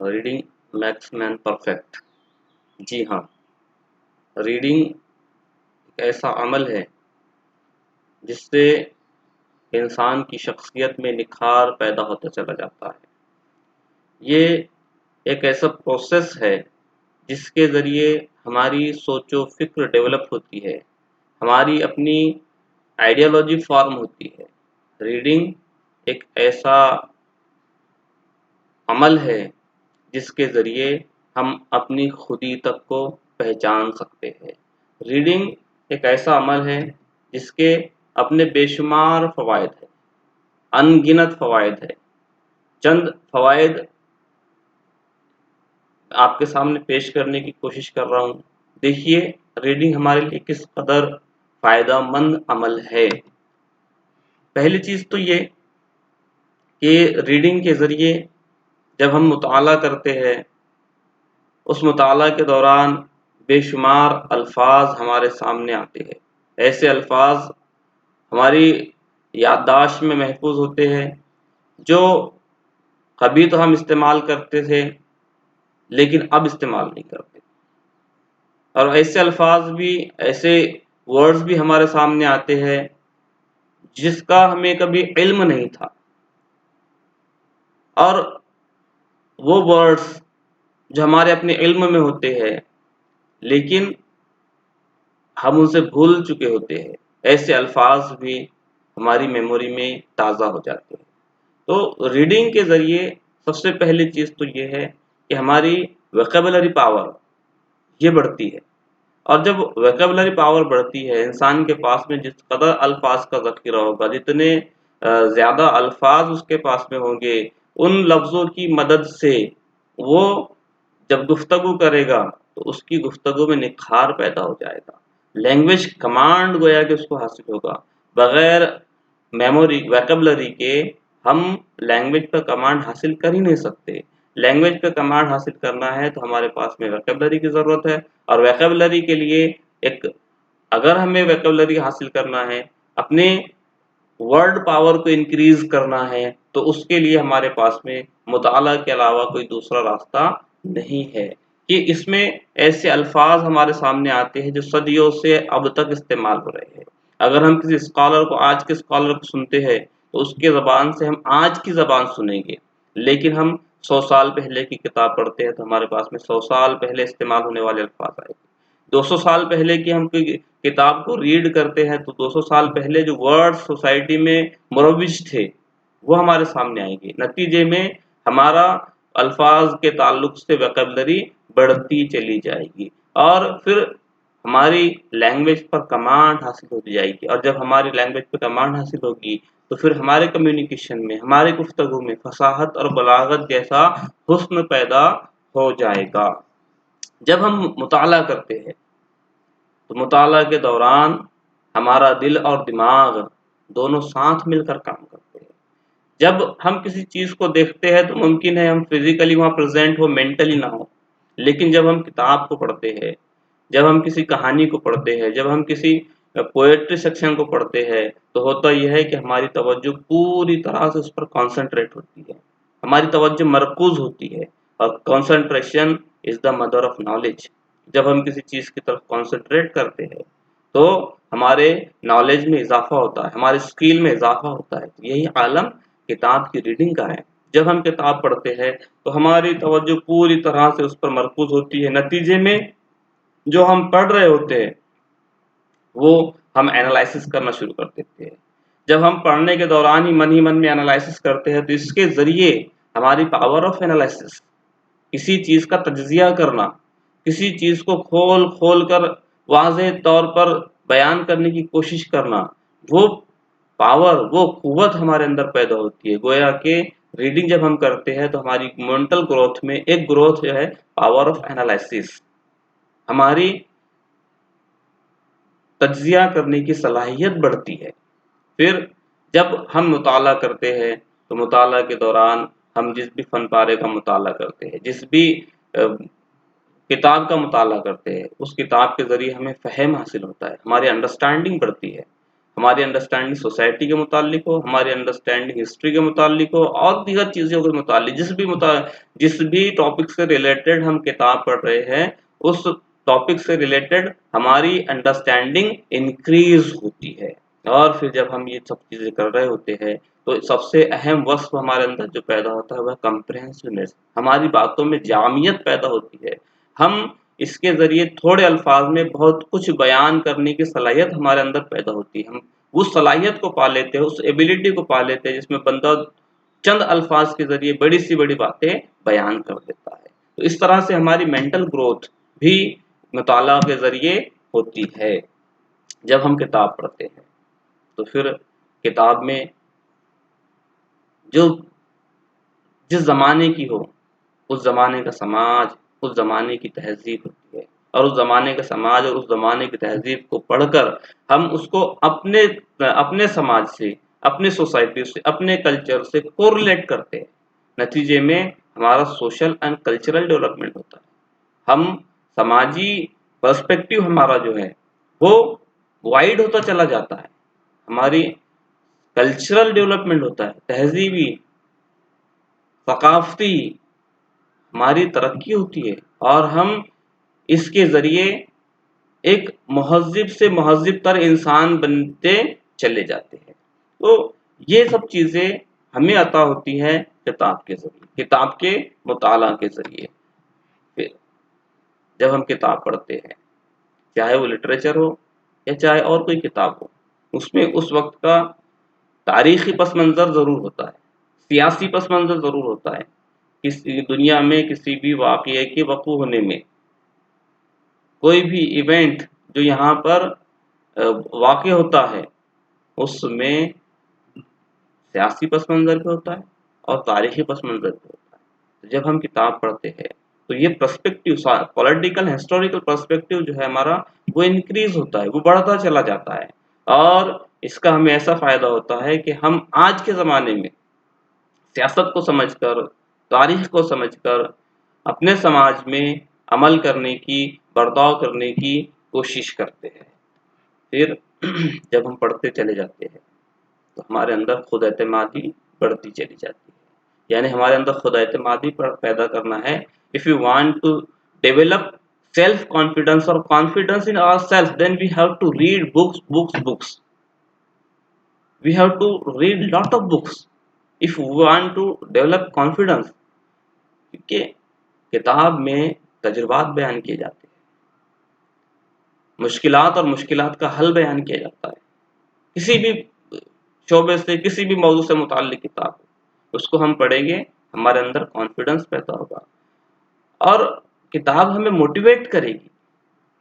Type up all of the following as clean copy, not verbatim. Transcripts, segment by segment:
Reading makes man perfect. جی ہاں، reading ایک ایسا عمل ہے جس سے انسان کی شخصیت میں نکھار پیدا ہوتا چلا جاتا ہے. یہ ایک ایسا پروسیس ہے جس کے ذریعے ہماری سوچ و فکر ڈیولپ ہوتی ہے، ہماری اپنی آئیڈیالوجی فارم ہوتی ہے. ریڈنگ ایک ایسا عمل ہے جس کے ذریعے ہم اپنی خودی تک کو پہچان سکتے ہیں. ریڈنگ ایک ایسا عمل ہے جس کے اپنے بے شمار فوائد ہیں، ان گنت فوائد ہے. چند فوائد آپ کے سامنے پیش کرنے کی کوشش کر رہا ہوں. دیکھیے، ریڈنگ ہمارے لیے کس قدر فائدہ مند عمل ہے. پہلی چیز تو یہ کہ ریڈنگ کے ذریعے جب ہم مطالعہ کرتے ہیں، اس مطالعہ کے دوران بے شمار الفاظ ہمارے سامنے آتے ہیں. ایسے الفاظ ہماری یادداشت میں محفوظ ہوتے ہیں جو کبھی تو ہم استعمال کرتے تھے لیکن اب استعمال نہیں کرتے، اور ایسے الفاظ بھی، ایسے ورڈز بھی ہمارے سامنے آتے ہیں جس کا ہمیں کبھی علم نہیں تھا، اور وہ ورڈز جو ہمارے اپنے علم میں ہوتے ہیں لیکن ہم ان سے بھول چکے ہوتے ہیں، ایسے الفاظ بھی ہماری میموری میں تازہ ہو جاتے ہیں. تو ریڈنگ کے ذریعے سب سے پہلی چیز تو یہ ہے کہ ہماری ویکیبلری پاور یہ بڑھتی ہے. اور جب ویکیبلری پاور بڑھتی ہے، انسان کے پاس میں جس قدر الفاظ کا ذخیرہ ہوگا، جتنے زیادہ الفاظ اس کے پاس میں ہوں گے، ان لفظوں کی مدد سے وہ جب گفتگو کرے گا تو اس کی گفتگو میں نکھار پیدا ہو جائے گا. لینگویج کمانڈ گویا کہ اس کو حاصل ہوگا. بغیر میموری ویکیبلری کے ہم لینگویج پہ کمانڈ حاصل کر ہی نہیں سکتے. لینگویج پہ کمانڈ حاصل کرنا ہے تو ہمارے پاس میں ویکیبلری کی ضرورت ہے، اور ویکیبلری کے لیے اگر ہمیں ویکیبلری حاصل کرنا ہے، اپنے ورڈ پاور کو انکریز کرنا ہے، تو اس کے لیے ہمارے پاس میں مطالعہ کے علاوہ کوئی دوسرا راستہ نہیں ہے. کہ اس میں ایسے الفاظ ہمارے سامنے آتے ہیں جو صدیوں سے اب تک استعمال ہو رہے ہیں. اگر ہم کسی اسکالر کو، آج کے اسکالر کو سنتے ہیں تو اس کے زبان سے ہم آج کی زبان سنیں گے، لیکن ہم 100 سال پہلے کی کتاب پڑھتے ہیں تو ہمارے پاس میں 100 سال پہلے استعمال ہونے والے الفاظ آئے گے. 200 سال پہلے کی ہم کوئی کتاب کو ریڈ کرتے ہیں تو 200 سال پہلے جو ورڈ سوسائٹی میں مروج تھے وہ ہمارے سامنے آئیں گے. نتیجے میں ہمارا الفاظ کے تعلق سے ویکیبلری بڑھتی چلی جائے گی، اور پھر ہماری لینگویج پر کمانڈ حاصل ہوتی جائے گی. اور جب ہماری لینگویج پر کمانڈ حاصل ہوگی تو پھر ہمارے کمیونیکیشن میں، ہماری گفتگو میں فصاحت اور بلاغت جیسا حسن پیدا ہو جائے گا. جب ہم مطالعہ کرتے ہیں تو مطالعہ کے دوران ہمارا دل اور دماغ دونوں ساتھ مل کر کام کرتے ہیں. جب ہم کسی چیز کو دیکھتے ہیں تو ممکن ہے ہم فزیکلی وہاں پریزنٹ ہو، مینٹلی نہ ہو، لیکن جب ہم کتاب کو پڑھتے ہیں، جب ہم کسی کہانی کو پڑھتے ہیں، جب ہم کسی پوئٹری سیکشن کو پڑھتے ہیں، تو ہوتا یہ ہے کہ ہماری توجہ پوری طرح سے اس پر کانسنٹریٹ ہوتی ہے، ہماری توجہ مرکوز ہوتی ہے. اور concentration is the mother of knowledge. جب ہم کسی چیز کی طرف کانسنٹریٹ کرتے ہیں تو ہمارے نالج میں اضافہ ہوتا ہے، ہمارے اسکل میں اضافہ ہوتا ہے. یہی عالم کتاب کی ریڈنگ کا ہے. جب ہم کتاب پڑھتے ہیں تو ہماری توجہ پوری طرح سے اس پر مرکوز ہوتی ہے. نتیجے میں جو ہم پڑھ رہے ہوتے ہیں وہ ہم اینالائسس کرنا شروع کر دیتے ہیں. جب ہم پڑھنے کے دوران ہی من میں اینالائسس کرتے ہیں تو اس کے ذریعے ہماری پاور آف اینالائسس، کسی چیز کا تجزیہ کرنا، کسی چیز کو کھول کھول کر واضح طور پر بیان کرنے کی کوشش کرنا، وہ پاور، وہ قوت ہمارے اندر پیدا ہوتی ہے. گویا کہ ریڈنگ جب ہم کرتے ہیں تو ہماری مینٹل گروتھ میں ایک گروتھ جو ہے پاور آف اینالائسس، ہماری تجزیہ کرنے کی صلاحیت بڑھتی ہے. پھر جب ہم مطالعہ کرتے ہیں تو مطالعہ کے دوران ہم جس بھی فن پارے کا مطالعہ کرتے ہیں، جس بھی کتاب کا مطالعہ کرتے ہیں، اس کتاب کے ذریعے ہمیں فہم حاصل ہوتا ہے، ہماری انڈرسٹینڈنگ بڑھتی ہے، ہماری انڈرسٹینڈنگ سوسائٹی کے متعلق ہو، ہماری انڈرسٹینڈنگ ہسٹری کے متعلق ہو، اور دیگر چیزوں کے متعلق جس بھی ٹاپک سے ریلیٹڈ ہم کتاب پڑھ رہے ہیں، اس ٹاپک سے ریلیٹڈ ہماری انڈرسٹینڈنگ انکریز ہوتی ہے. اور پھر جب ہم یہ سب چیزیں کر رہے ہوتے ہیں تو سب سے اہم وصف ہمارے اندر جو پیدا ہوتا ہے وہ کمپریہنسونیس. ہماری باتوں میں جامعیت پیدا ہوتی ہے. ہم اس کے ذریعے تھوڑے الفاظ میں بہت کچھ بیان کرنے کی صلاحیت ہمارے اندر پیدا ہوتی ہے. ہم اس صلاحیت کو پا لیتے ہیں، اس ایبلٹی کو پا لیتے ہیں جس میں بندہ چند الفاظ کے ذریعے بڑی سی بڑی باتیں بیان کر دیتا ہے. تو اس طرح سے ہماری مینٹل گروتھ بھی مطالعہ کے ذریعے ہوتی ہے. جب ہم کتاب پڑھتے ہیں تو پھر کتاب میں جو جس زمانے کی ہو، اس زمانے کا سماج، اس زمانے کی تہذیب ہوتی ہے، اور اس زمانے کا سماج اور اس زمانے کی تہذیب کو پڑھ کر ہم اس کو اپنے سماج سے، اپنے سوسائٹی سے، اپنے کلچر سے کوریلیٹ کرتے ہیں. نتیجے میں ہمارا سوشل اینڈ کلچرل ڈیولپمنٹ ہوتا ہے. ہم سماجی پرسپیکٹیو ہمارا جو ہے وہ وائڈ ہوتا چلا جاتا ہے. ہماری کلچرل ڈیولپمنٹ ہوتا ہے، تہذیبی، ثقافتی ہماری ترقی ہوتی ہے، اور ہم اس کے ذریعے ایک مہذب سے مہذب تر انسان بنتے چلے جاتے ہیں. تو یہ سب چیزیں ہمیں عطا ہوتی ہیں کتاب کے ذریعے، کتاب کے مطالعہ کے ذریعے. پھر جب ہم کتاب پڑھتے ہیں، چاہے وہ لٹریچر ہو یا چاہے اور کوئی کتاب ہو، اس میں اس وقت کا تاریخی پس منظر ضرور ہوتا ہے، سیاسی پس منظر ضرور ہوتا ہے. کسی دنیا میں کسی بھی واقعے کے وقوع ہونے میں، کوئی بھی ایونٹ جو یہاں پر واقع ہوتا ہے اس میں سیاسی پس منظر پہ ہوتا ہے اور تاریخی پس منظر پہ ہوتا ہے. جب ہم کتاب پڑھتے ہیں تو یہ پرسپیکٹیو، پولیٹیکل ہسٹوریکل پرسپیکٹیو جو ہے ہمارا، وہ انکریز ہوتا ہے، وہ بڑھتا چلا جاتا ہے. اور اس کا ہمیں ایسا فائدہ ہوتا ہے کہ ہم آج کے زمانے میں سیاست کو سمجھ کر، تاریخ کو سمجھ کر اپنے سماج میں عمل کرنے کی، برتاؤ کرنے کی کوشش کرتے ہیں. پھر جب ہم پڑھتے چلے جاتے ہیں تو ہمارے اندر خود اعتمادی بڑھتی چلی جاتی ہے. یعنی ہمارے اندر خود اعتمادی پیدا کرنا ہے. If you want to develop self confidence or confidence in ourselves, then we have to read books. We have to read lot of books if we want to develop confidence. کیونکہ کتاب میں تجربات بیان کیے جاتے ہیں، مشکلات اور مشکلات کا حل بیان کیا جاتا ہے. کسی بھی شعبے سے، کسی بھی موضوع سے متعلق کتاب، اس کو ہم پڑھیں گے، ہمارے اندر کانفیڈنس پیدا ہوگا. اور کتاب ہمیں موٹیویٹ کرے گی،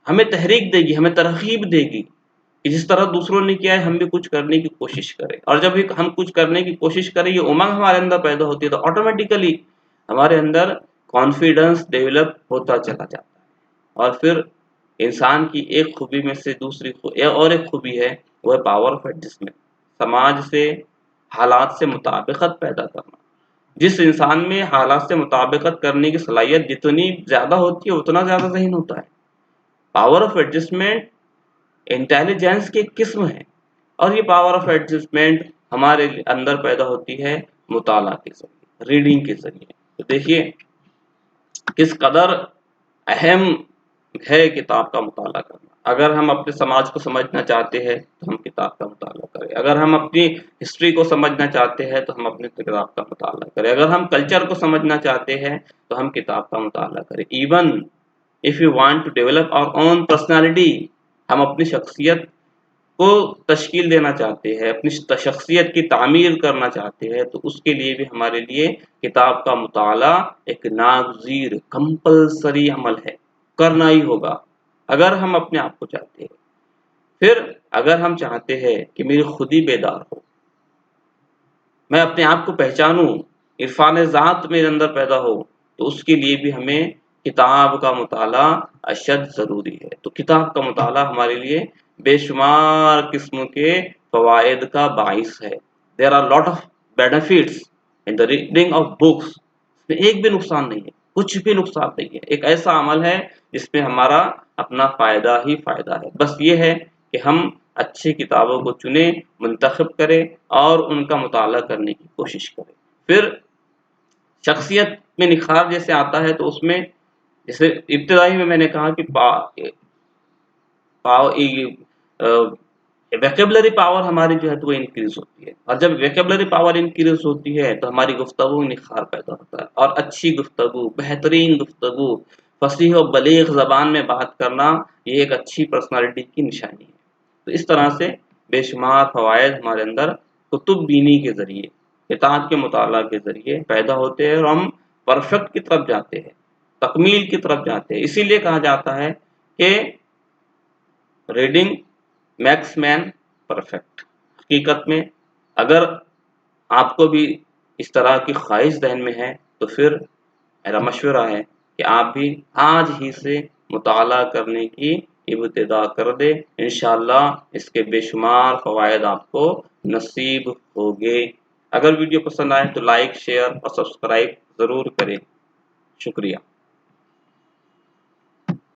ہمیں تحریک دے گی، ہمیں ترغیب دے گی کہ جس طرح دوسروں نے کیا ہے ہم بھی کچھ کرنے کی کوشش کریں. اور جب ہم کچھ کرنے کی کوشش کریں، یہ امنگ ہمارے اندر پیدا ہوتی ہے، تو آٹومیٹیکلی ہمارے اندر کانفیڈنس ڈیولپ ہوتا چلا جاتا ہے. اور پھر انسان کی ایک خوبی میں سے دوسری اور ایک خوبی ہے، وہ ہے پاور آف ایڈجسٹمنٹ. سماج سے، حالات سے مطابقت پیدا کرنا. جس انسان میں حالات سے مطابقت کرنے کی صلاحیت جتنی زیادہ ہوتی ہے اتنا زیادہ ذہین ہوتا ہے. پاور آف ایڈجسٹمنٹ انٹیلیجنس کی قسم ہے، اور یہ پاور آف ایڈجسٹمنٹ ہمارے اندر پیدا ہوتی ہے مطالعہ کے ذریعے، ریڈنگ کے ذریعے. تو دیکھیے کس قدر اہم ہے کتاب کا مطالعہ کرنا. اگر ہم اپنے سماج کو سمجھنا چاہتے ہیں تو ہم کتاب کا مطالعہ کریں. اگر ہم اپنی ہسٹری کو سمجھنا چاہتے ہیں تو ہم اپنی کتاب کا مطالعہ کریں. اگر ہم کلچر کو سمجھنا چاہتے ہیں تو ہم کتاب کا مطالعہ کریں. Even if you want to develop our own personality، ہم اپنی شخصیت کو تشکیل دینا چاہتے ہیں، اپنی شخصیت کی تعمیر کرنا چاہتے ہیں، تو اس کے لیے بھی ہمارے لیے کتاب کا مطالعہ ایک ناگزیر کمپلسری عمل ہے، کرنا ہی ہوگا اگر ہم اپنے آپ کو چاہتے ہیں. پھر اگر ہم چاہتے ہیں کہ میری خودی بیدار ہو، میں اپنے آپ کو پہچانوں، عرفان ذات میرے اندر پیدا ہو، تو اس کے لیے بھی ہمیں کتاب کا مطالعہ اشد ضروری ہے. تو کتاب کا مطالعہ ہمارے لیے بے شمار قسم کے فوائد کا باعث ہے. There are lot of benefits in the reading of books. اس میں ایک بھی نقصان نہیں ہے، کچھ بھی نقصان نہیں ہے. ایک ایسا عمل ہے جس میں ہمارا اپنا فائدہ ہی فائدہ ہے. بس یہ ہے کہ ہم اچھی کتابوں کو چنے، منتخب کرے اور ان کا مطالعہ کرنے کی کوشش کرے۔ پھر شخصیت میں نکھار جیسے آتا ہے تو اس میں جیسے ابتدائی میں نے کہا کہ ویکیبلری پاور ہماری جو ہے تو وہ انکریز ہوتی ہے، اور جب ویکیبلری پاور انکریز ہوتی ہے تو ہماری گفتگو میں نکھار پیدا ہوتا ہے، اور اچھی گفتگو، بہترین گفتگو، فصیح و بلیغ زبان میں بات کرنا یہ ایک اچھی پرسنالٹی کی نشانی ہے۔ تو اس طرح سے بے شمار فوائد ہمارے اندر کتب بینی کے ذریعے، کتاب کے مطالعہ کے ذریعے پیدا ہوتے ہیں، اور ہم پرفیکٹ کی طرف جاتے ہیں، تکمیل کی طرف جاتے ہیں۔ اسی لیے کہا جاتا ہے کہ ریڈنگ میکس مین پرفیکٹ۔ حقیقت میں اگر آپ کو بھی اس طرح کی خواہش ذہن میں ہے تو پھر میرا مشورہ ہے کہ آپ بھی آج ہی سے مطالعہ کرنے کی ابتدا کر دے، انشاءاللہ اس کے بے شمار فوائد آپ کو نصیب ہوگے۔ اگر ویڈیو پسند آئے تو لائک، شیئر اور سبسکرائب ضرور کریں۔ شکریہ۔